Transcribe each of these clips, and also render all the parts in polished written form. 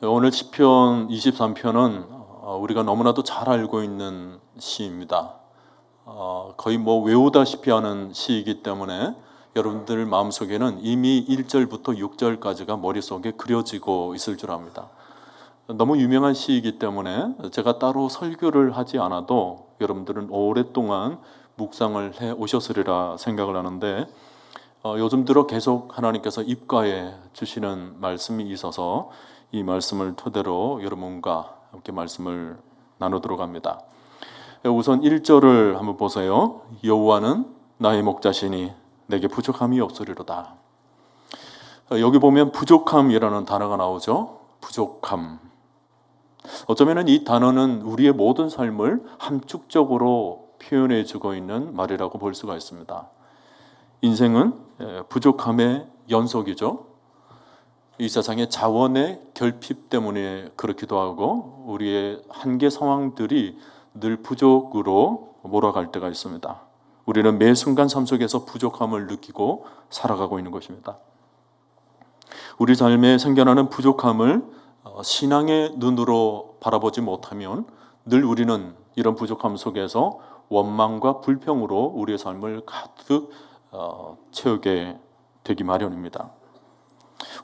오늘 시편 23편은 우리가 너무나도 잘 알고 있는 시입니다. 거의 외우다시피 하는 시이기 때문에 여러분들 마음속에는 이미 1절부터 6절까지가 머릿속에 그려지고 있을 줄 압니다. 너무 유명한 시이기 때문에 제가 따로 설교를 하지 않아도 여러분들은 오랫동안 묵상을 해 오셨으리라 생각을 하는데, 요즘 들어 계속 하나님께서 입가에 주시는 말씀이 있어서 이 말씀을 토대로 여러분과 함께 말씀을 나누도록 합니다. 우선 1절을 한번 보세요. 여호와는 나의 목자시니 내게 부족함이 없으리로다. 여기 보면 부족함이라는 단어가 나오죠. 부족함. 어쩌면 이 단어는 우리의 모든 삶을 함축적으로 표현해 주고 있는 말이라고 볼 수가 있습니다. 인생은 부족함의 연속이죠. 이 세상의 자원의 결핍 때문에 그렇기도 하고 우리의 한계 상황들이 늘 부족으로 몰아갈 때가 있습니다. 우리는 매 순간 삶 속에서 부족함을 느끼고 살아가고 있는 것입니다. 우리 삶에 생겨나는 부족함을 신앙의 눈으로 바라보지 못하면 늘 우리는 이런 부족함 속에서 원망과 불평으로 우리의 삶을 가득 채우게 되기 마련입니다.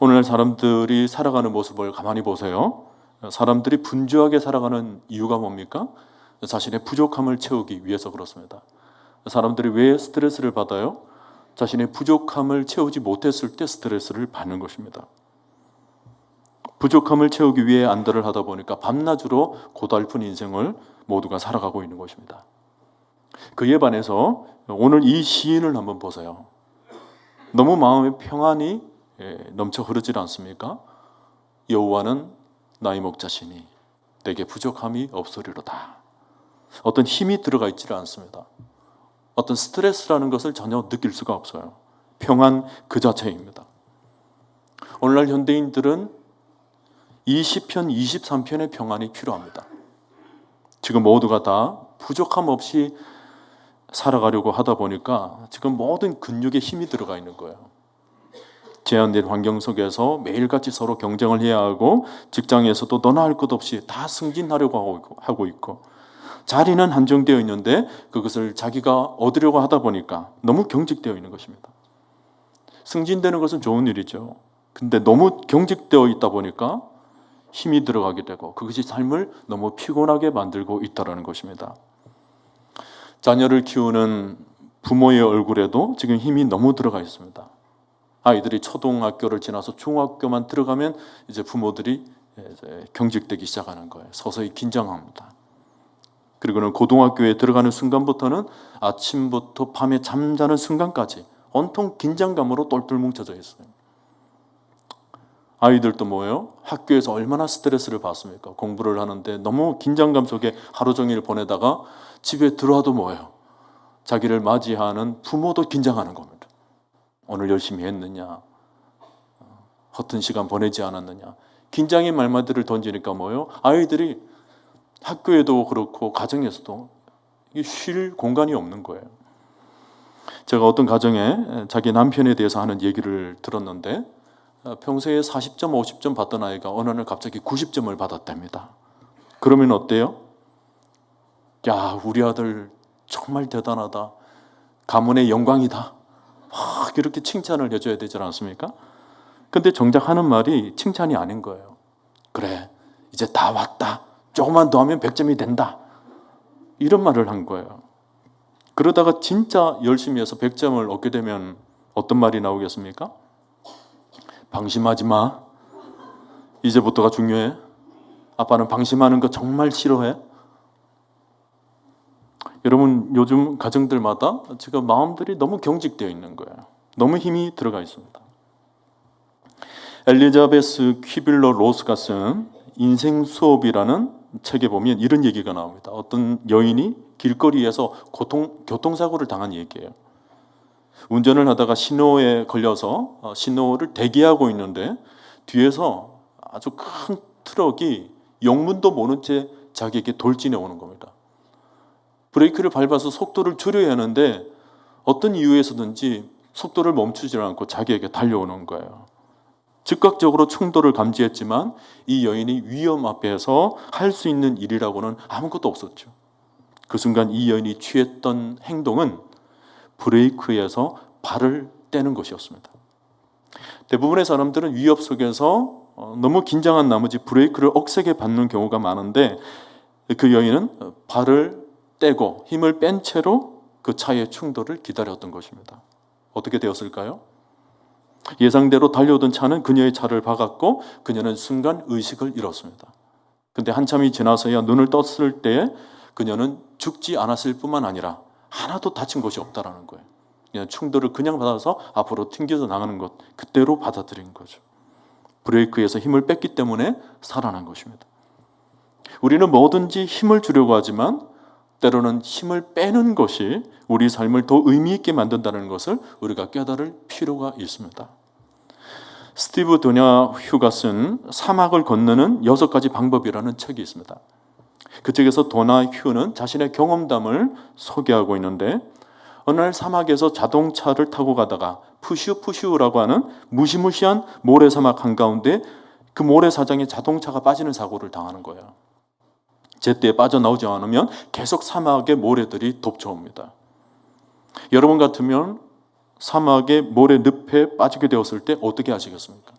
오늘날 사람들이 살아가는 모습을 가만히 보세요. 사람들이 분주하게 살아가는 이유가 뭡니까? 자신의 부족함을 채우기 위해서 그렇습니다. 사람들이 왜 스트레스를 받아요? 자신의 부족함을 채우지 못했을 때 스트레스를 받는 것입니다. 부족함을 채우기 위해 안달을 하다 보니까 밤낮으로 고달픈 인생을 모두가 살아가고 있는 것입니다. 그에 반해서 오늘 이 시인을 한번 보세요. 너무 마음의 평안이 넘쳐 흐르질 않습니까? 여호와는 나의 목자시니 내게 부족함이 없으리로다. 어떤 힘이 들어가 있지를 않습니다. 어떤 스트레스라는 것을 전혀 느낄 수가 없어요. 평안 그 자체입니다. 오늘날 현대인들은 이 시편 23편의 평안이 필요합니다. 지금 모두가 다 부족함 없이 살아가려고 하다 보니까 지금 모든 근육에 힘이 들어가 있는 거예요. 제한된 환경 속에서 매일같이 서로 경쟁을 해야 하고, 직장에서도 너나 할 것 없이 다 승진하려고 하고 있고, 자리는 한정되어 있는데 그것을 자기가 얻으려고 하다 보니까 너무 경직되어 있는 것입니다. 승진되는 것은 좋은 일이죠. 근데 너무 경직되어 있다 보니까 힘이 들어가게 되고 그것이 삶을 너무 피곤하게 만들고 있다는 것입니다. 자녀를 키우는 부모의 얼굴에도 지금 힘이 너무 들어가 있습니다. 아이들이 초등학교를 지나서 중학교만 들어가면 이제 부모들이 경직되기 시작하는 거예요. 서서히 긴장합니다. 그리고는 고등학교에 들어가는 순간부터는 아침부터 밤에 잠자는 순간까지 온통 긴장감으로 똘똘 뭉쳐져 있어요. 아이들도 뭐예요? 학교에서 얼마나 스트레스를 받습니까? 공부를 하는데 너무 긴장감 속에 하루 종일 보내다가 집에 들어와도 뭐예요? 자기를 맞이하는 부모도 긴장하는 겁니다. 오늘 열심히 했느냐? 허튼 시간 보내지 않았느냐? 긴장의 말마디를 던지니까 뭐예요? 아이들이 학교에도 그렇고 가정에서도 쉴 공간이 없는 거예요. 제가 어떤 가정에 자기 남편에 대해서 하는 얘기를 들었는데, 평소에 40점, 50점 받던 아이가 어느 날 갑자기 90점을 받았답니다. 그러면 어때요? 야, 우리 아들 정말 대단하다. 가문의 영광이다. 막 이렇게 칭찬을 해줘야 되지 않습니까? 근데 정작 하는 말이 칭찬이 아닌 거예요. 그래, 이제 다 왔다. 조금만 더 하면 100점이 된다. 이런 말을 한 거예요. 그러다가 진짜 열심히 해서 100점을 얻게 되면 어떤 말이 나오겠습니까? 방심하지 마. 이제부터가 중요해. 아빠는 방심하는 거 정말 싫어해. 여러분, 요즘 가정들마다 지금 마음들이 너무 경직되어 있는 거예요. 너무 힘이 들어가 있습니다. 엘리자베스 퀴빌러 로스가 쓴 인생 수업이라는 책에 보면 이런 얘기가 나옵니다. 어떤 여인이 길거리에서 교통사고를 당한 얘기예요. 운전을 하다가 신호에 걸려서 신호를 대기하고 있는데 뒤에서 아주 큰 트럭이 영문도 모른 채 자기에게 돌진해 오는 겁니다. 브레이크를 밟아서 속도를 줄여야 하는데 어떤 이유에서든지 속도를 멈추지 않고 자기에게 달려오는 거예요. 즉각적으로 충돌을 감지했지만 이 여인이 위험 앞에서 할 수 있는 일이라고는 아무것도 없었죠. 그 순간 이 여인이 취했던 행동은 브레이크에서 발을 떼는 것이었습니다. 대부분의 사람들은 위협 속에서 너무 긴장한 나머지 브레이크를 억세게 밟는 경우가 많은데 그 여인은 발을 떼고 힘을 뺀 채로 그 차의 충돌을 기다렸던 것입니다. 어떻게 되었을까요? 예상대로 달려오던 차는 그녀의 차를 박았고 그녀는 순간 의식을 잃었습니다. 근데 한참이 지나서야 눈을 떴을 때 그녀는 죽지 않았을 뿐만 아니라 하나도 다친 것이 없다라는 거예요. 그냥 충돌을 그냥 받아서 앞으로 튕겨져 나가는 것, 그대로 받아들인 거죠. 브레이크에서 힘을 뺐기 때문에 살아난 것입니다. 우리는 뭐든지 힘을 주려고 하지만 때로는 힘을 빼는 것이 우리 삶을 더 의미 있게 만든다는 것을 우리가 깨달을 필요가 있습니다. 스티브 도냐 휴가 쓴 사막을 건너는 6가지 방법이라는 책이 있습니다. 그 책에서 도나 휴는 자신의 경험담을 소개하고 있는데 어느 날 사막에서 자동차를 타고 가다가 푸슈푸슈라고 하는 무시무시한 모래사막 한가운데 그 모래사장에 자동차가 빠지는 사고를 당하는 거예요. 제때에 빠져나오지 않으면 계속 사막의 모래들이 덮쳐옵니다. 여러분 같으면 사막의 모래 늪에 빠지게 되었을 때 어떻게 하시겠습니까?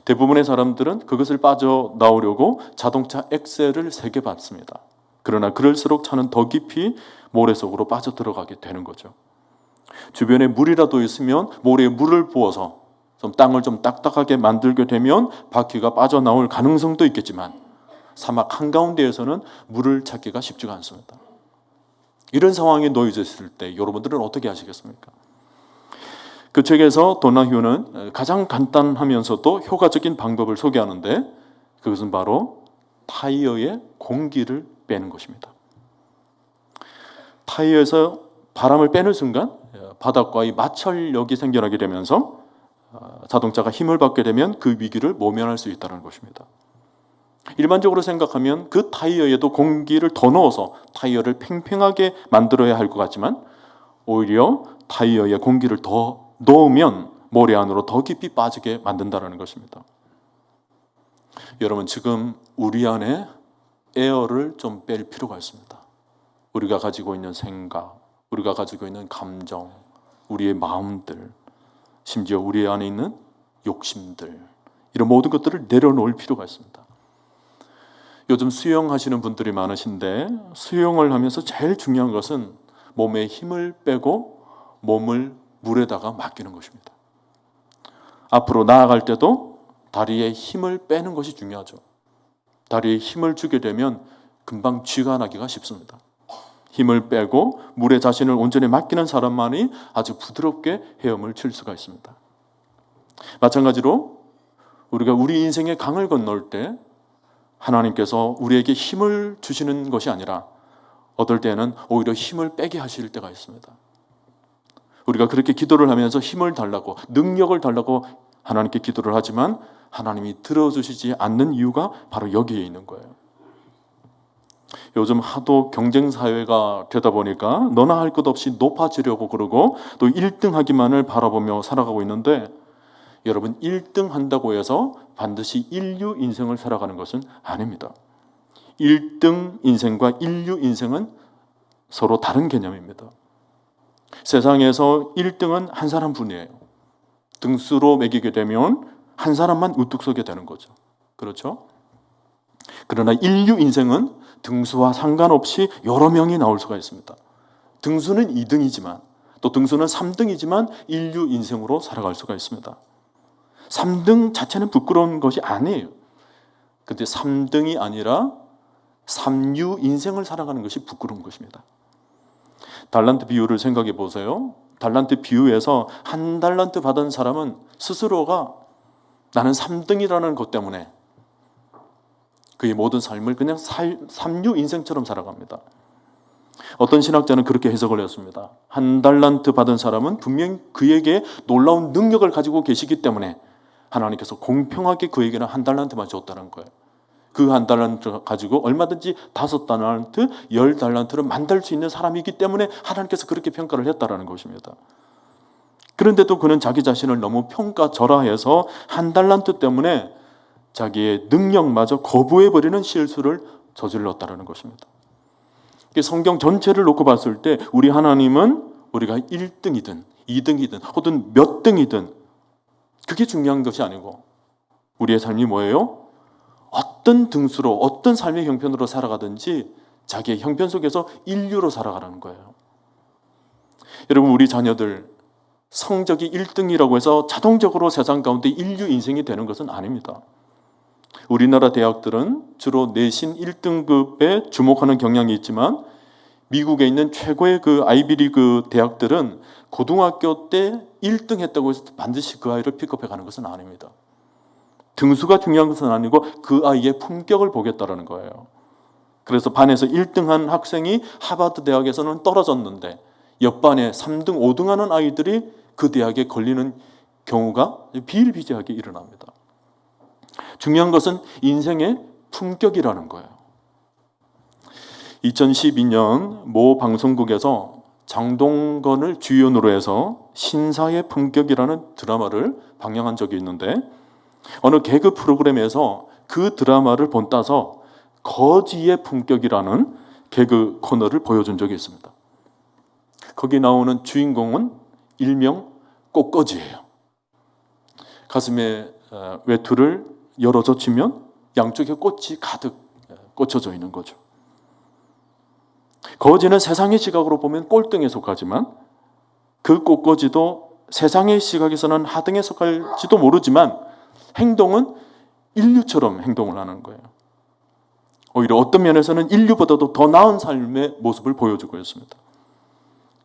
대부분의 사람들은 그것을 빠져나오려고 자동차 엑셀을 세게 밟습니다. 그러나 그럴수록 차는 더 깊이 모래 속으로 빠져들어가게 되는 거죠. 주변에 물이라도 있으면 모래에 물을 부어서 좀 땅을 좀 딱딱하게 만들게 되면 바퀴가 빠져나올 가능성도 있겠지만 사막 한가운데에서는 물을 찾기가 쉽지가 않습니다. 이런 상황에 놓여졌을 때 여러분들은 어떻게 하시겠습니까? 그 책에서 도나휴는 가장 간단하면서도 효과적인 방법을 소개하는데 그것은 바로 타이어의 공기를 빼는 것입니다. 타이어에서 바람을 빼는 순간 바닥과의 마찰력이 생겨나게 되면서 자동차가 힘을 받게 되면 그 위기를 모면할 수 있다는 것입니다. 일반적으로 생각하면 그 타이어에도 공기를 더 넣어서 타이어를 팽팽하게 만들어야 할 것 같지만 오히려 타이어에 공기를 더 넣으면 모래 안으로 더 깊이 빠지게 만든다는 것입니다. 여러분 지금 우리 안에 에어를 좀 뺄 필요가 있습니다. 우리가 가지고 있는 생각, 우리가 가지고 있는 감정, 우리의 마음들, 심지어 우리 안에 있는 욕심들, 이런 모든 것들을 내려놓을 필요가 있습니다. 요즘 수영하시는 분들이 많으신데 수영을 하면서 제일 중요한 것은 몸에 힘을 빼고 몸을 물에다가 맡기는 것입니다. 앞으로 나아갈 때도 다리에 힘을 빼는 것이 중요하죠. 다리에 힘을 주게 되면 금방 쥐가 나기가 쉽습니다. 힘을 빼고 물에 자신을 온전히 맡기는 사람만이 아주 부드럽게 헤엄을 칠 수가 있습니다. 마찬가지로 우리가 우리 인생의 강을 건널 때 하나님께서 우리에게 힘을 주시는 것이 아니라 어떨 때는 오히려 힘을 빼게 하실 때가 있습니다. 우리가 그렇게 기도를 하면서 힘을 달라고, 능력을 달라고 하나님께 기도를 하지만 하나님이 들어주시지 않는 이유가 바로 여기에 있는 거예요. 요즘 하도 경쟁사회가 되다 보니까 너나 할 것 없이 높아지려고 그러고 또 1등 하기만을 바라보며 살아가고 있는데 여러분 1등 한다고 해서 반드시 인류 인생을 살아가는 것은 아닙니다. 1등 인생과 인류 인생은 서로 다른 개념입니다. 세상에서 1등은 한 사람뿐이에요. 등수로 매기게 되면 한 사람만 우뚝 서게 되는 거죠. 그렇죠? 그러나 인류 인생은 등수와 상관없이 여러 명이 나올 수가 있습니다. 등수는 2등이지만 또 등수는 3등이지만 인류 인생으로 살아갈 수가 있습니다. 3등 자체는 부끄러운 것이 아니에요. 그런데 3등이 아니라 3류 인생을 살아가는 것이 부끄러운 것입니다. 달란트 비유를 생각해 보세요. 달란트 비유에서 한 달란트 받은 사람은 스스로가 나는 3등이라는 것 때문에 그의 모든 삶을 그냥 3류 인생처럼 살아갑니다. 어떤 신학자는 그렇게 해석을 했습니다. 한 달란트 받은 사람은 분명히 그에게 놀라운 능력을 가지고 계시기 때문에 하나님께서 공평하게 그에게는 한 달란트만 줬다는 거예요. 그 한 달란트 가지고 얼마든지 5달란트, 10달란트를 만들 수 있는 사람이기 때문에 하나님께서 그렇게 평가를 했다는 것입니다. 그런데도 그는 자기 자신을 너무 평가절하해서 한 달란트 때문에 자기의 능력마저 거부해버리는 실수를 저질렀다는 것입니다. 성경 전체를 놓고 봤을 때 우리 하나님은 우리가 1등이든 2등이든 혹은 몇 등이든 그게 중요한 것이 아니고 우리의 삶이 뭐예요? 어떤 등수로 어떤 삶의 형편으로 살아가든지 자기의 형편 속에서 인류로 살아가라는 거예요. 여러분, 우리 자녀들 성적이 1등이라고 해서 자동적으로 세상 가운데 인류 인생이 되는 것은 아닙니다. 우리나라 대학들은 주로 내신 1등급에 주목하는 경향이 있지만 미국에 있는 최고의 그 아이비리그 대학들은 고등학교 때 1등 했다고 해서 반드시 그 아이를 픽업해 가는 것은 아닙니다. 등수가 중요한 것은 아니고 그 아이의 품격을 보겠다는 거예요. 그래서 반에서 1등한 학생이 하버드 대학에서는 떨어졌는데 옆반에 3등, 5등 하는 아이들이 그 대학에 걸리는 경우가 비일비재하게 일어납니다. 중요한 것은 인생의 품격이라는 거예요. 2012년 모 방송국에서 장동건을 주연으로 해서 신사의 품격이라는 드라마를 방영한 적이 있는데 어느 개그 프로그램에서 그 드라마를 본따서 거지의 품격이라는 개그 코너를 보여준 적이 있습니다. 거기 나오는 주인공은 일명 꽃거지예요. 가슴에 외투를 열어젖히면 양쪽에 꽃이 가득 꽂혀져 있는 거죠. 거지는 세상의 시각으로 보면 꼴등에 속하지만 그 꽃거지도 세상의 시각에서는 하등에 속할지도 모르지만 행동은 인류처럼 행동을 하는 거예요. 오히려 어떤 면에서는 인류보다도 더 나은 삶의 모습을 보여주고 있습니다.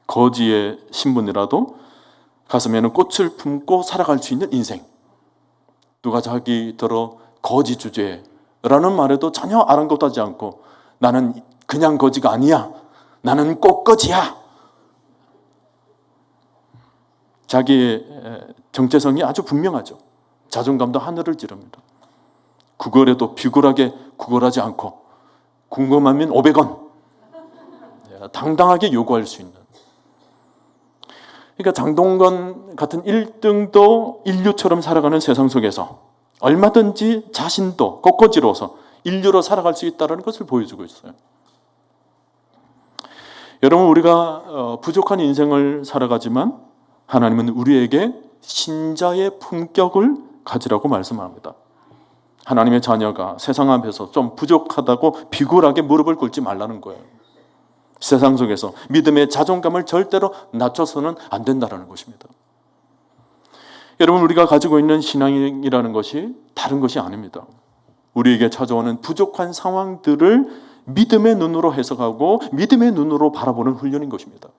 거지의 신분이라도 가슴에는 꽃을 품고 살아갈 수 있는 인생. 누가 자기더러 거지 주제라는 말에도 전혀 아랑곳하지 않고 나는 그냥 거지가 아니야. 나는 꽃거지야. 자기의 정체성이 아주 분명하죠. 자존감도 하늘을 찌릅니다. 구걸에도 비굴하게 구걸하지 않고 궁금하면 500원 당당하게 요구할 수 있는. 그러니까 장동건 같은 1등도 인류처럼 살아가는 세상 속에서 얼마든지 자신도 꽃거지로서 인류로 살아갈 수 있다는 것을 보여주고 있어요. 여러분, 우리가 부족한 인생을 살아가지만 하나님은 우리에게 신자의 품격을 가지라고 말씀합니다. 하나님의 자녀가 세상 앞에서 좀 부족하다고 비굴하게 무릎을 꿇지 말라는 거예요. 세상 속에서 믿음의 자존감을 절대로 낮춰서는 안 된다는 것입니다. 여러분, 우리가 가지고 있는 신앙이라는 것이 다른 것이 아닙니다. 우리에게 찾아오는 부족한 상황들을 믿음의 눈으로 해석하고 믿음의 눈으로 바라보는 훈련인 것입니다.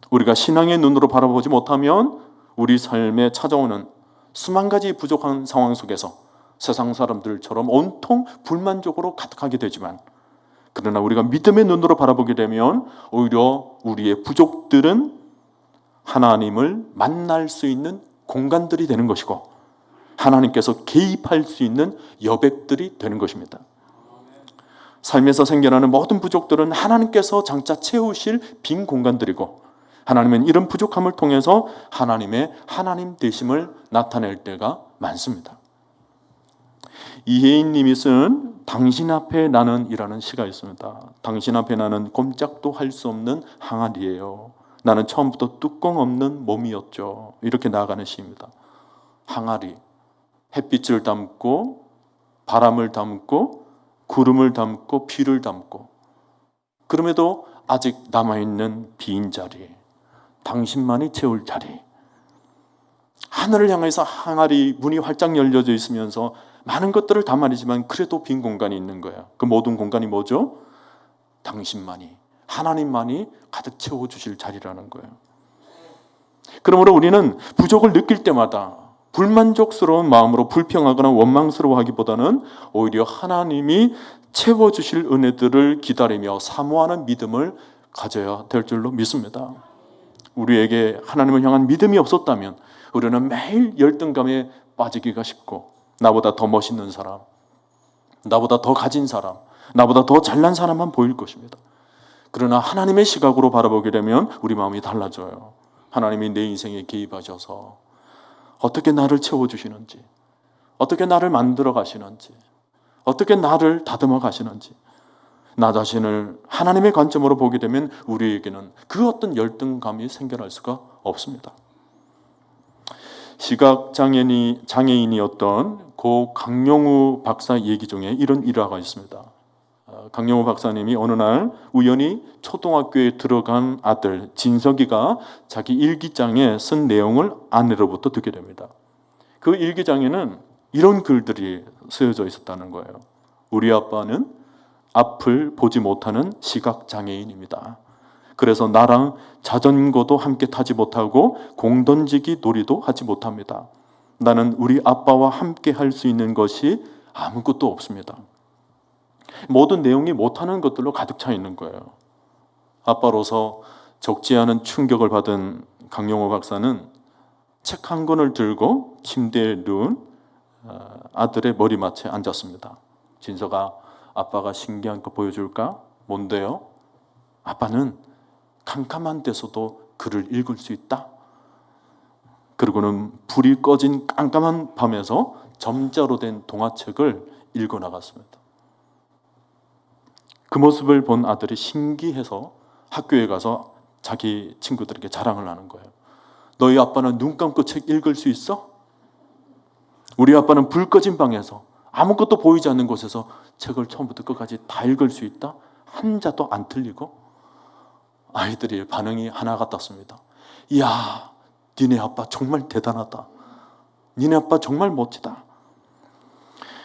우리가 신앙의 눈으로 바라보지 못하면 우리 삶에 찾아오는 수만 가지 부족한 상황 속에서 세상 사람들처럼 온통 불만족으로 가득하게 되지만 그러나 우리가 믿음의 눈으로 바라보게 되면 오히려 우리의 부족들은 하나님을 만날 수 있는 공간들이 되는 것이고 하나님께서 개입할 수 있는 여백들이 되는 것입니다. 삶에서 생겨나는 모든 부족들은 하나님께서 장차 채우실 빈 공간들이고 하나님은 이런 부족함을 통해서 하나님의 하나님 되심을 나타낼 때가 많습니다. 이혜인 님이 쓴 당신 앞에 나는 이라는 시가 있습니다. 당신 앞에 나는 꼼짝도 할 수 없는 항아리예요. 나는 처음부터 뚜껑 없는 몸이었죠. 이렇게 나아가는 시입니다. 항아리, 햇빛을 담고 바람을 담고 구름을 담고 비를 담고 그럼에도 아직 남아있는 빈 자리, 당신만이 채울 자리. 하늘을 향해서 항아리 문이 활짝 열려져 있으면서 많은 것들을 담아내지만 그래도 빈 공간이 있는 거예요. 그 모든 공간이 뭐죠? 당신만이, 하나님만이 가득 채워주실 자리라는 거예요. 그러므로 우리는 부족을 느낄 때마다 불만족스러운 마음으로 불평하거나 원망스러워하기보다는 오히려 하나님이 채워주실 은혜들을 기다리며 사모하는 믿음을 가져야 될 줄로 믿습니다. 우리에게 하나님을 향한 믿음이 없었다면 우리는 매일 열등감에 빠지기가 쉽고 나보다 더 멋있는 사람, 나보다 더 가진 사람, 나보다 더 잘난 사람만 보일 것입니다. 그러나 하나님의 시각으로 바라보게 되면 우리 마음이 달라져요. 하나님이 내 인생에 개입하셔서 어떻게 나를 채워주시는지, 어떻게 나를 만들어 가시는지, 어떻게 나를 다듬어 가시는지, 나 자신을 하나님의 관점으로 보게 되면 우리에게는 그 어떤 열등감이 생겨날 수가 없습니다. 장애인이었던 고 강용우 박사 얘기 중에 이런 일화가 있습니다. 강용우 박사님이 어느 날 우연히 초등학교에 들어간 아들 진석이가 자기 일기장에 쓴 내용을 아내로부터 듣게 됩니다. 그 일기장에는 이런 글들이 쓰여져 있었다는 거예요. 우리 아빠는 앞을 보지 못하는 시각장애인입니다. 그래서 나랑 자전거도 함께 타지 못하고 공 던지기 놀이도 하지 못합니다. 나는 우리 아빠와 함께 할 수 있는 것이 아무것도 없습니다. 모든 내용이 못하는 것들로 가득 차 있는 거예요. 아빠로서 적지 않은 충격을 받은 강용호 박사는 책 한 권을 들고 침대에 누운 아들의 머리맡에 앉았습니다. 진서가, 아빠가 신기한 거 보여줄까? 뭔데요? 아빠는 캄캄한 데서도 글을 읽을 수 있다. 그리고는 불이 꺼진 깜깜한 밤에서 점자로 된 동화책을 읽어 나갔습니다. 그 모습을 본 아들이 신기해서 학교에 가서 자기 친구들에게 자랑을 하는 거예요. 너희 아빠는 눈 감고 책 읽을 수 있어? 우리 아빠는 불 꺼진 방에서 아무것도 보이지 않는 곳에서 책을 처음부터 끝까지 다 읽을 수 있다? 한자도 안 틀리고? 아이들이 반응이 하나 같았습니다. 이야, 니네 아빠 정말 대단하다. 니네 아빠 정말 멋지다.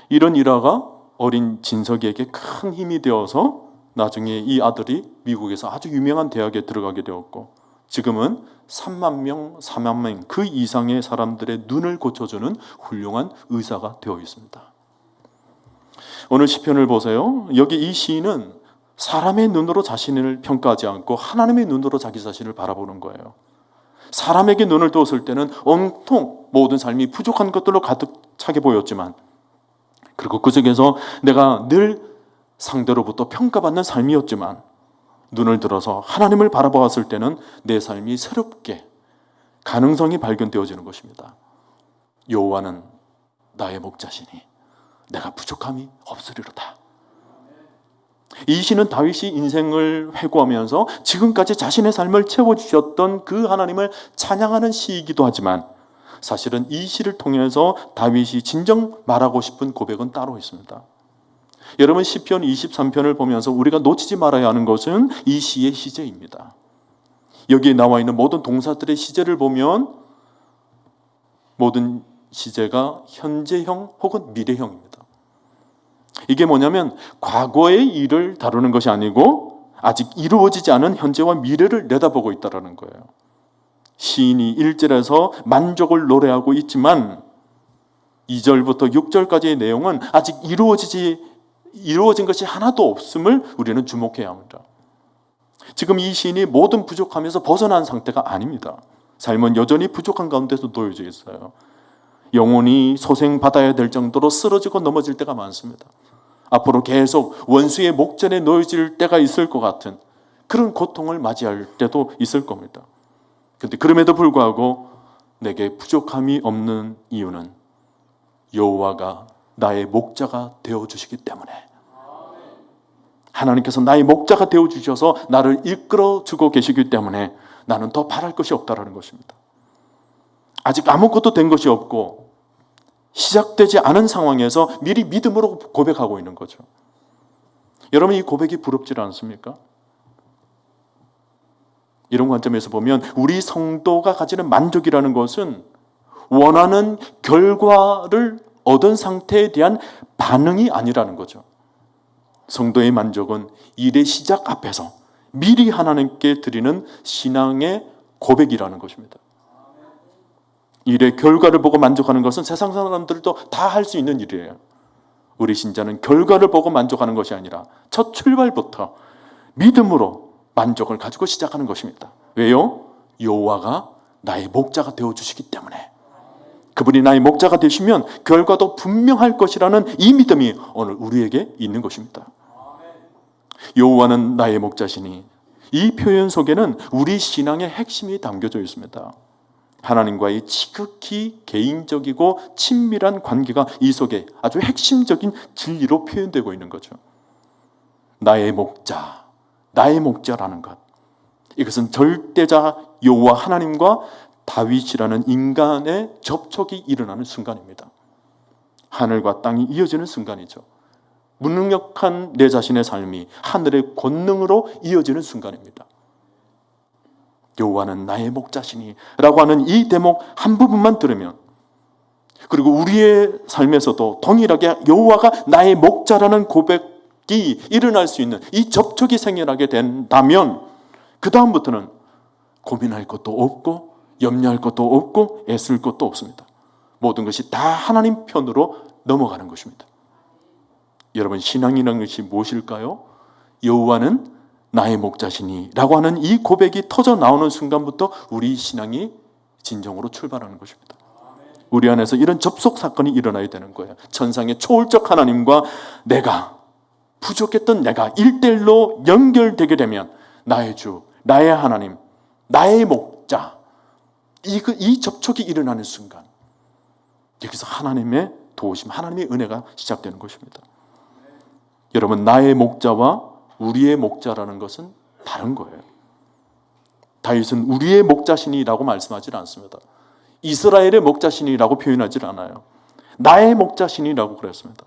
이런 일화가 어린 진석이에게 큰 힘이 되어서 나중에 이 아들이 미국에서 아주 유명한 대학에 들어가게 되었고, 지금은 3만 명, 4만 명 그 이상의 사람들의 눈을 고쳐주는 훌륭한 의사가 되어 있습니다. 오늘 시편을 보세요. 여기 이 시인은 사람의 눈으로 자신을 평가하지 않고 하나님의 눈으로 자기 자신을 바라보는 거예요. 사람에게 눈을 두었을 때는 온통 모든 삶이 부족한 것들로 가득 차게 보였지만, 그리고 그 속에서 내가 늘 상대로부터 평가받는 삶이었지만, 눈을 들어서 하나님을 바라보았을 때는 내 삶이 새롭게 가능성이 발견되어지는 것입니다. 여호와는 나의 목자시니 내가 부족함이 없으리로다. 이 시는 다윗이 인생을 회고하면서 지금까지 자신의 삶을 채워주셨던 그 하나님을 찬양하는 시이기도 하지만, 사실은 이 시를 통해서 다윗이 진정 말하고 싶은 고백은 따로 있습니다. 여러분, 시편 23편을 보면서 우리가 놓치지 말아야 하는 것은 이 시의 시제입니다. 여기에 나와 있는 모든 동사들의 시제를 보면 모든 시제가 현재형 혹은 미래형입니다. 이게 뭐냐면 과거의 일을 다루는 것이 아니고 아직 이루어지지 않은 현재와 미래를 내다보고 있다는 거예요. 시인이 1절에서 만족을 노래하고 있지만 2절부터 6절까지의 내용은 아직 이루어진 것이 하나도 없음을 우리는 주목해야 합니다. 지금 이 시인이 모든 부족함에서 벗어난 상태가 아닙니다. 삶은 여전히 부족한 가운데서 놓여져 있어요. 영혼이 소생받아야 될 정도로 쓰러지고 넘어질 때가 많습니다. 앞으로 계속 원수의 목전에 놓여질 때가 있을 것 같은 그런 고통을 맞이할 때도 있을 겁니다. 그런데 그럼에도 불구하고 내게 부족함이 없는 이유는 여호와가 나의 목자가 되어주시기 때문에, 하나님께서 나의 목자가 되어주셔서 나를 이끌어주고 계시기 때문에 나는 더 바랄 것이 없다는 것입니다. 아직 아무것도 된 것이 없고 시작되지 않은 상황에서 미리 믿음으로 고백하고 있는 거죠. 여러분, 이 고백이 부럽지 않습니까? 이런 관점에서 보면 우리 성도가 가지는 만족이라는 것은 원하는 결과를 얻은 상태에 대한 반응이 아니라는 거죠. 성도의 만족은 일의 시작 앞에서 미리 하나님께 드리는 신앙의 고백이라는 것입니다. 일의 결과를 보고 만족하는 것은 세상 사람들도 다 할 수 있는 일이에요. 우리 신자는 결과를 보고 만족하는 것이 아니라 첫 출발부터 믿음으로 만족을 가지고 시작하는 것입니다. 왜요? 여호와가 나의 목자가 되어주시기 때문에. 그분이 나의 목자가 되시면 결과도 분명할 것이라는 이 믿음이 오늘 우리에게 있는 것입니다. 여호와는 나의 목자시니 이 표현 속에는 우리 신앙의 핵심이 담겨져 있습니다. 하나님과의 지극히 개인적이고 친밀한 관계가 이 속에 아주 핵심적인 진리로 표현되고 있는 거죠. 나의 목자, 나의 목자라는 것. 이것은 절대자 여호와 하나님과 다윗이라는 인간의 접촉이 일어나는 순간입니다. 하늘과 땅이 이어지는 순간이죠. 무능력한 내 자신의 삶이 하늘의 권능으로 이어지는 순간입니다. 여호와는 나의 목자시니 라고 하는 이 대목 한 부분만 들으면, 그리고 우리의 삶에서도 동일하게 여호와가 나의 목자라는 고백이 일어날 수 있는 이 접촉이 생겨나게 된다면 그 다음부터는 고민할 것도 없고 염려할 것도 없고 애쓸 것도 없습니다. 모든 것이 다 하나님 편으로 넘어가는 것입니다. 여러분, 신앙이라는 것이 무엇일까요? 여호와는 나의 목자시니 라고 하는 이 고백이 터져 나오는 순간부터 우리 신앙이 진정으로 출발하는 것입니다. 우리 안에서 이런 접속 사건이 일어나야 되는 거예요. 천상의 초월적 하나님과 내가, 부족했던 내가 1대1로 연결되게 되면 나의 주, 나의 하나님, 나의 목자, 이 접촉이 일어나는 순간 여기서 하나님의 도우심, 하나님의 은혜가 시작되는 것입니다. 여러분, 나의 목자와 우리의 목자라는 것은 다른 거예요. 다윗은 우리의 목자시니라고 말씀하지 않습니다. 이스라엘의 목자시니라고 표현하지 않아요. 나의 목자시니라고 그랬습니다.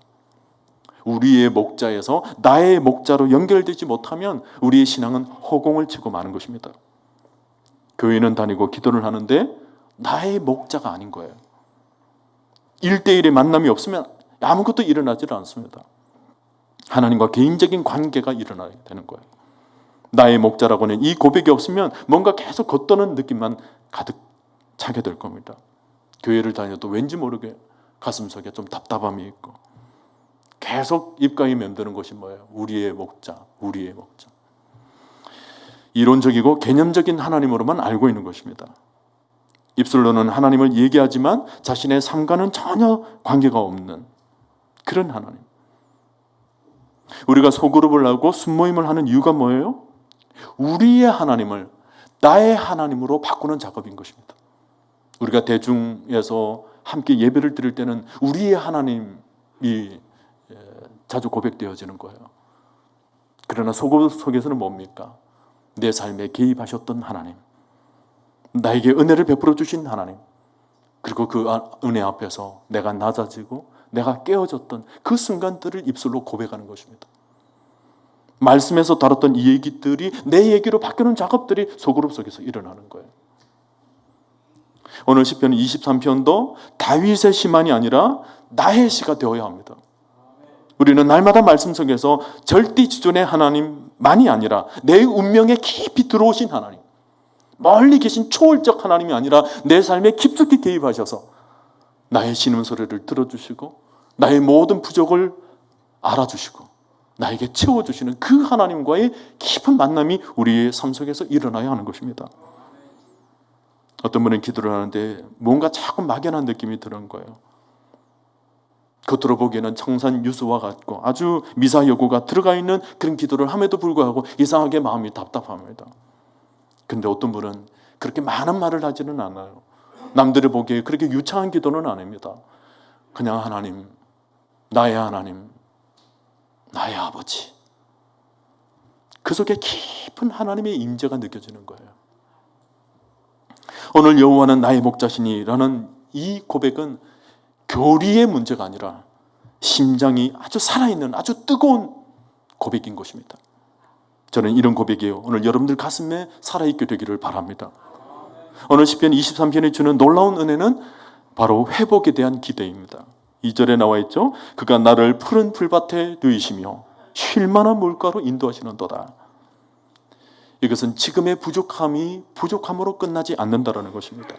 우리의 목자에서 나의 목자로 연결되지 못하면 우리의 신앙은 허공을 치고 마는 것입니다. 교회는 다니고 기도를 하는데 나의 목자가 아닌 거예요. 1대1의 만남이 없으면 아무것도 일어나지 않습니다. 하나님과 개인적인 관계가 일어나야 되는 거예요. 나의 목자라고는 이 고백이 없으면 뭔가 계속 겉도는 느낌만 가득 차게 될 겁니다. 교회를 다녀도 왠지 모르게 가슴속에 좀 답답함이 있고 계속 입가에 맴드는 것이 뭐예요? 우리의 목자, 우리의 목자. 이론적이고 개념적인 하나님으로만 알고 있는 것입니다. 입술로는 하나님을 얘기하지만 자신의 삶과는 전혀 관계가 없는 그런 하나님. 우리가 소그룹을 하고 순모임을 하는 이유가 뭐예요? 우리의 하나님을 나의 하나님으로 바꾸는 작업인 것입니다. 우리가 대중에서 함께 예배를 드릴 때는 우리의 하나님이 자주 고백되어지는 거예요. 그러나 소그룹 속에서는 뭡니까? 내 삶에 개입하셨던 하나님, 나에게 은혜를 베풀어 주신 하나님, 그리고 그 은혜 앞에서 내가 낮아지고 내가 깨어졌던 그 순간들을 입술로 고백하는 것입니다. 말씀에서 다뤘던 이 얘기들이 내 얘기로 바뀌는 작업들이 소그룹 속에서 일어나는 거예요. 오늘 시편 23편도 다윗의 시만이 아니라 나의 시가 되어야 합니다. 우리는 날마다 말씀 속에서 절대지존의 하나님만이 아니라 내 운명에 깊이 들어오신 하나님, 멀리 계신 초월적 하나님이 아니라 내 삶에 깊숙이 개입하셔서 나의 신음소리를 들어주시고 나의 모든 부족을 알아주시고 나에게 채워주시는 그 하나님과의 깊은 만남이 우리의 삶 속에서 일어나야 하는 것입니다. 어떤 분은 기도를 하는데 뭔가 자꾸 막연한 느낌이 드는 거예요. 겉으로 보기에는 청산 유수와 같고 아주 미사여구가 들어가 있는 그런 기도를 함에도 불구하고 이상하게 마음이 답답합니다. 근데 어떤 분은 그렇게 많은 말을 하지는 않아요. 남들이 보기에 그렇게 유창한 기도는 아닙니다. 그냥 하나님, 나의 하나님, 나의 아버지. 그 속에 깊은 하나님의 임재가 느껴지는 거예요. 오늘 여호와는 나의 목자시니라는 이 고백은 교리의 문제가 아니라 심장이 아주 살아있는 아주 뜨거운 고백인 것입니다. 저는 이런 고백이 오늘 여러분들 가슴에 살아있게 되기를 바랍니다. 오늘 시편 23편이 주는 놀라운 은혜는 바로 회복에 대한 기대입니다. 2절에 나와 있죠. 그가 나를 푸른 풀밭에 누이시며 쉴 만한 물가로 인도하시는도다. 이것은 지금의 부족함으로 끝나지 않는다는 것입니다.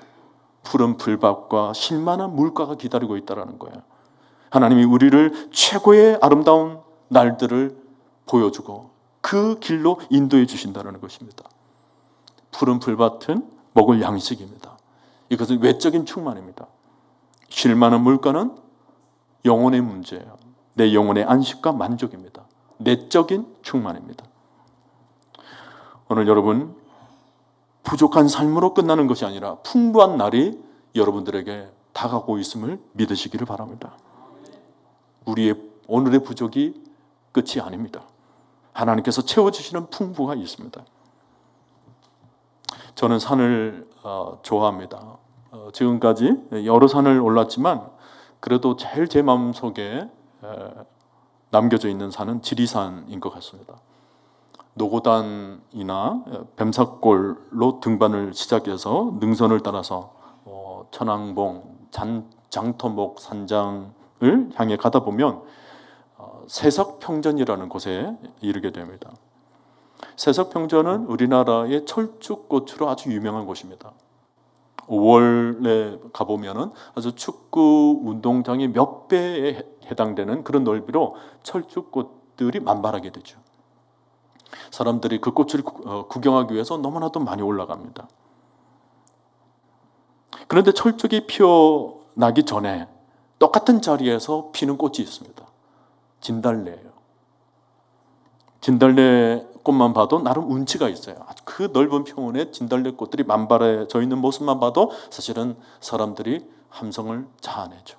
푸른 풀밭과 쉴 만한 물가가 기다리고 있다는 거예요. 하나님이 우리를 최고의 아름다운 날들을 보여주고 그 길로 인도해 주신다는 것입니다. 푸른 풀밭은 먹을 양식입니다. 이것은 외적인 충만입니다. 쉴 만한 물가는 영혼의 문제예요. 내 영혼의 안식과 만족입니다. 내적인 충만입니다. 오늘 여러분 부족한 삶으로 끝나는 것이 아니라 풍부한 날이 여러분들에게 다가오고 있음을 믿으시기를 바랍니다. 우리의 오늘의 부족이 끝이 아닙니다. 하나님께서 채워주시는 풍부가 있습니다. 저는 산을 좋아합니다. 지금까지 여러 산을 올랐지만 그래도 제일 제 마음속에 남겨져 있는 산은 지리산인 것 같습니다. 노고단이나 뱀사골로 등반을 시작해서 능선을 따라서 천왕봉, 장터목 산장을 향해 가다 보면 세석평전이라는 곳에 이르게 됩니다. 세석평전은 우리나라의 철쭉꽃으로 아주 유명한 곳입니다. 5월에 가보면 아주 축구 운동장의 몇 배에 해당되는 그런 넓이로 철쭉꽃들이 만발하게 되죠. 사람들이 그 꽃을 구경하기 위해서 너무나도 많이 올라갑니다. 그런데 철쭉이 피어나기 전에 똑같은 자리에서 피는 꽃이 있습니다. 진달래예요. 진달래 꽃만 봐도 나름 운치가 있어요. 그 넓은 평원에 진달래 꽃들이 만발해져 있는 모습만 봐도 사실은 사람들이 함성을 자아내죠.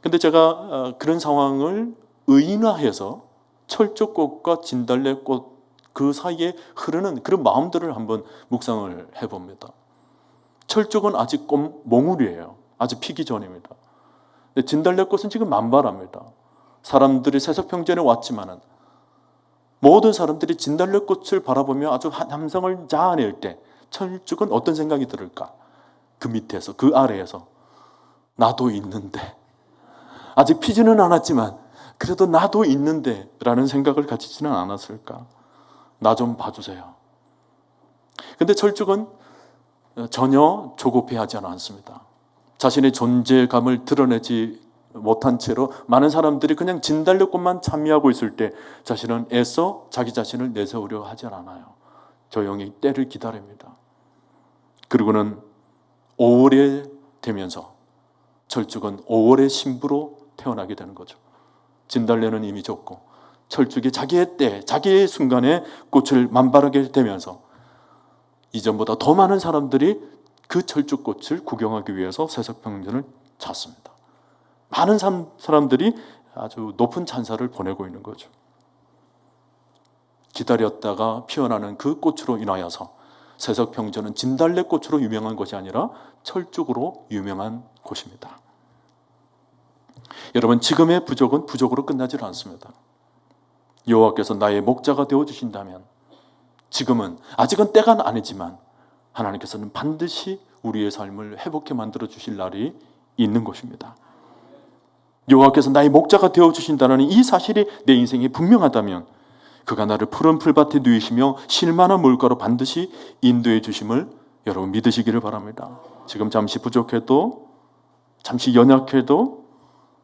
근데 제가 그런 상황을 의인화해서 철쭉꽃과 진달래꽃 그 사이에 흐르는 그런 마음들을 한번 묵상을 해봅니다. 철쭉은 아직 몽울이에요. 아직 피기 전입니다. 근데 진달래꽃은 지금 만발합니다. 사람들이 세석평전에 왔지만은 모든 사람들이 진달래꽃을 바라보며 아주 함성을 자아낼 때 철쭉은 어떤 생각이 들을까? 그 밑에서, 그 아래에서 나도 있는데, 아직 피지는 않았지만 그래도 나도 있는데 라는 생각을 가지지는 않았을까? 나 좀 봐주세요. 근데 철쭉은 전혀 조급해하지 않습니다. 자신의 존재감을 드러내지 못한 채로 많은 사람들이 그냥 진달래꽃만 찬미하고 있을 때 자신은 애써 자기 자신을 내세우려 하지 않아요. 조용히 때를 기다립니다. 그리고는 5월에 되면서 철쭉은 5월의 신부로 태어나게 되는 거죠. 진달래는 이미 졌고 철쭉이 자기의 때, 자기의 순간에 꽃을 만발하게 되면서 이전보다 더 많은 사람들이 그 철쭉꽃을 구경하기 위해서 세석평전을 찾습니다. 많은 사람들이 아주 높은 찬사를 보내고 있는 거죠. 기다렸다가 피어나는 그 꽃으로 인하여서 세석평전은 진달래꽃으로 유명한 것이 아니라 철쭉으로 유명한 곳입니다. 여러분, 지금의 부족은 부족으로 끝나질 않습니다. 여호와께서 나의 목자가 되어주신다면 지금은 아직은 때가 아니지만 하나님께서는 반드시 우리의 삶을 회복해 만들어 주실 날이 있는 것입니다. 여호와께서 나의 목자가 되어주신다는 이 사실이 내 인생에 분명하다면 그가 나를 푸른 풀밭에 누이시며 쉴만한 물가로 반드시 인도해 주심을 여러분 믿으시기를 바랍니다. 지금 잠시 부족해도 잠시 연약해도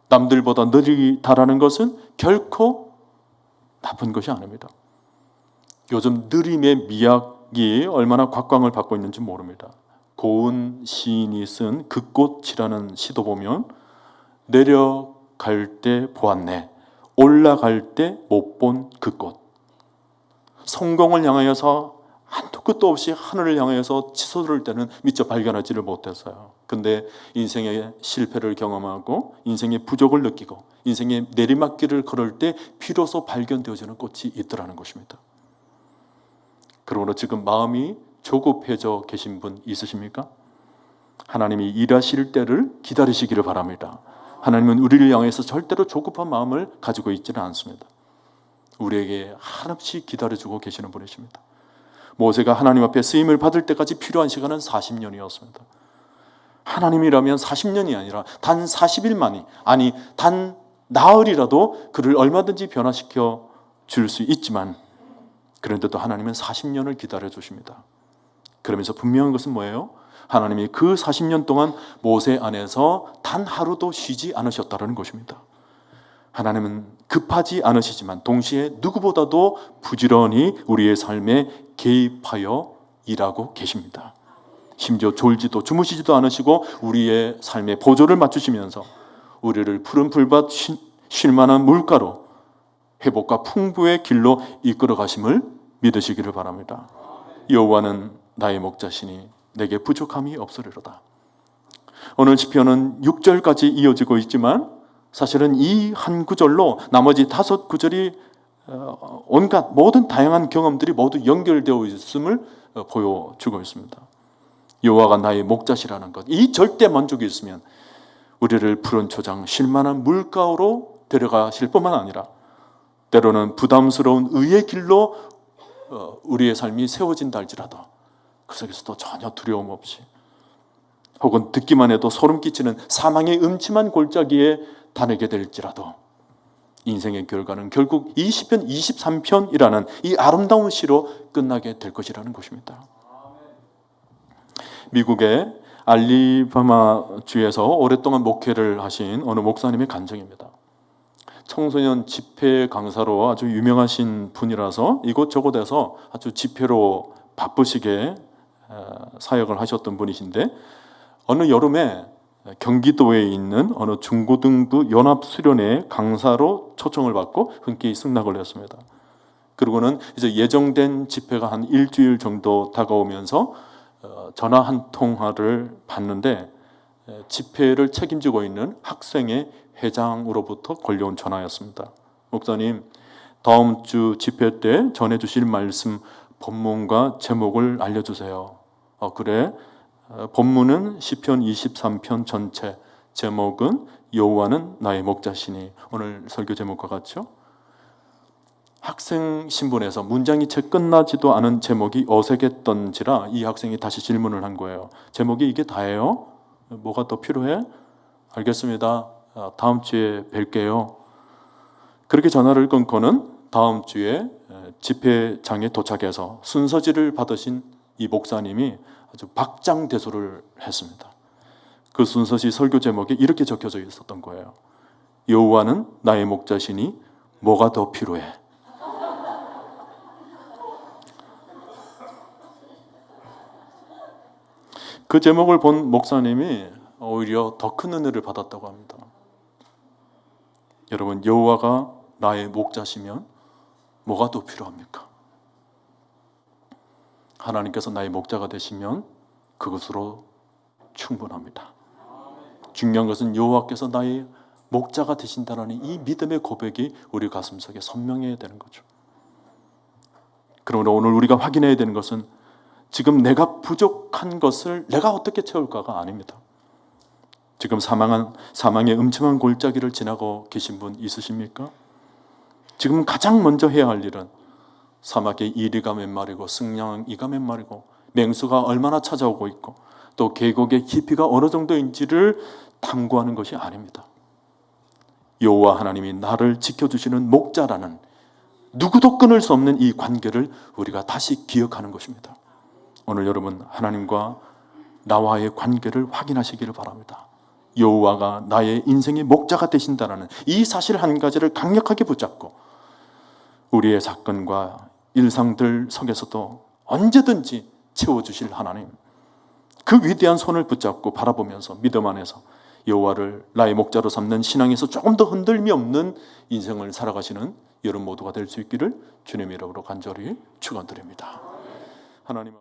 남들보다 느리다라는 것은 결코 나쁜 것이 아닙니다. 요즘 느림의 미학이 얼마나 곽광을 받고 있는지 모릅니다. 고은 시인이 쓴 그 꽃이라는 시도 보면 내려갈 때 보았네, 올라갈 때 못 본 그 꽃. 성공을 향하여서 한도 끝도 없이 하늘을 향해서 치솟을 때는 미처 발견하지를 못했어요. 근데 인생의 실패를 경험하고 인생의 부족을 느끼고 인생의 내리막길을 걸을 때 비로소 발견되어지는 꽃이 있더라는 것입니다. 그러므로 지금 마음이 조급해져 계신 분 있으십니까? 하나님이 일하실 때를 기다리시기를 바랍니다. 하나님은 우리를 향해서 절대로 조급한 마음을 가지고 있지는 않습니다. 우리에게 한없이 기다려주고 계시는 분이십니다. 모세가 하나님 앞에 쓰임을 받을 때까지 필요한 시간은 40년이었습니다. 하나님이라면 40년이 아니라 단 40일만이, 아니 단 나흘이라도 그를 얼마든지 변화시켜 줄 수 있지만 그런데도 하나님은 40년을 기다려 주십니다. 그러면서 분명한 것은 뭐예요? 하나님이 그 40년 동안 모세 안에서 단 하루도 쉬지 않으셨다는 것입니다. 하나님은 급하지 않으시지만 동시에 누구보다도 부지런히 우리의 삶에 개입하여 일하고 계십니다. 심지어 졸지도 주무시지도 않으시고 우리의 삶에 보조를 맞추시면서 우리를 푸른 풀밭 쉴만한 물가로 회복과 풍부의 길로 이끌어 가심을 믿으시기를 바랍니다. 여호와는 나의 목자시니 내게 부족함이 없으리로다. 오늘 시편은 6절까지 이어지고 있지만 사실은 이 한 구절로 나머지 5구절이 온갖 모든 다양한 경험들이 모두 연결되어 있음을 보여주고 있습니다. 여호와가 나의 목자시라는 것, 이 절대 만족이 있으면 우리를 푸른 초장 쉴만한 물가로 데려가실 뿐만 아니라 때로는 부담스러운 의의 길로 우리의 삶이 세워진다 할지라도 그 속에서도 전혀 두려움 없이, 혹은 듣기만 해도 소름 끼치는 사망의 음침한 골짜기에 다니게 될지라도 인생의 결과는 결국 이 시편 23편이라는 이 아름다운 시로 끝나게 될 것이라는 것입니다. 미국의 알리바마 주에서 오랫동안 목회를 하신 어느 목사님의 간증입니다. 청소년 집회 강사로 아주 유명하신 분이라서 이곳저곳에서 아주 집회로 바쁘시게 사역을 하셨던 분이신데, 어느 여름에 경기도에 있는 어느 중고등부 연합수련회 강사로 초청을 받고 흔쾌히 승낙을 했습니다. 그리고는 이제 예정된 집회가 한 일주일 정도 다가오면서 전화 한 통화를 받는데 집회를 책임지고 있는 학생의 회장으로부터 걸려온 전화였습니다. 목사님, 다음 주 집회 때 전해주실 말씀 본문과 제목을 알려주세요. 그래, 본문은 시편 23편 전체, 제목은 여호와는 나의 목자시니. 오늘 설교 제목과 같죠? 학생 신분에서 문장이 채 끝나지도 않은 제목이 어색했던지라 이 학생이 다시 질문을 한 거예요. 제목이 이게 다예요? 뭐가 더 필요해? 알겠습니다. 다음 주에 뵐게요. 그렇게 전화를 끊고는 다음 주에 집회장에 도착해서 순서지를 받으신 이 목사님이 아주 박장대소를 했습니다. 그 순서지 설교 제목에 이렇게 적혀져 있었던 거예요. 여호와는 나의 목자시니 뭐가 더 필요해? 그 제목을 본 목사님이 오히려 더 큰 은혜를 받았다고 합니다. 여러분, 여호와가 나의 목자시면 뭐가 더 필요합니까? 하나님께서 나의 목자가 되시면 그것으로 충분합니다. 중요한 것은 여호와께서 나의 목자가 되신다는 이 믿음의 고백이 우리 가슴속에 선명해야 되는 거죠. 그러므로 오늘 우리가 확인해야 되는 것은 지금 내가 부족한 것을 내가 어떻게 채울까가 아닙니다. 지금 사망의 음침한 골짜기를 지나고 계신 분 있으십니까? 지금 가장 먼저 해야 할 일은 사막의 이리가 몇 마리고 승냥이가 몇 마리고 맹수가 얼마나 찾아오고 있고 또 계곡의 깊이가 어느 정도인지를 탐구하는 것이 아닙니다. 여호와 하나님이 나를 지켜주시는 목자라는 누구도 끊을 수 없는 이 관계를 우리가 다시 기억하는 것입니다. 오늘 여러분, 하나님과 나와의 관계를 확인하시기를 바랍니다. 여호와가 나의 인생의 목자가 되신다는 이 사실 한 가지를 강력하게 붙잡고 우리의 사건과 일상들 속에서도 언제든지 채워주실 하나님, 그 위대한 손을 붙잡고 바라보면서 믿음 안에서 여호와를 나의 목자로 삼는 신앙에서 조금 더 흔들림이 없는 인생을 살아가시는 여러분 모두가 될 수 있기를 주님의 이름으로 간절히 축원드립니다. 하나님.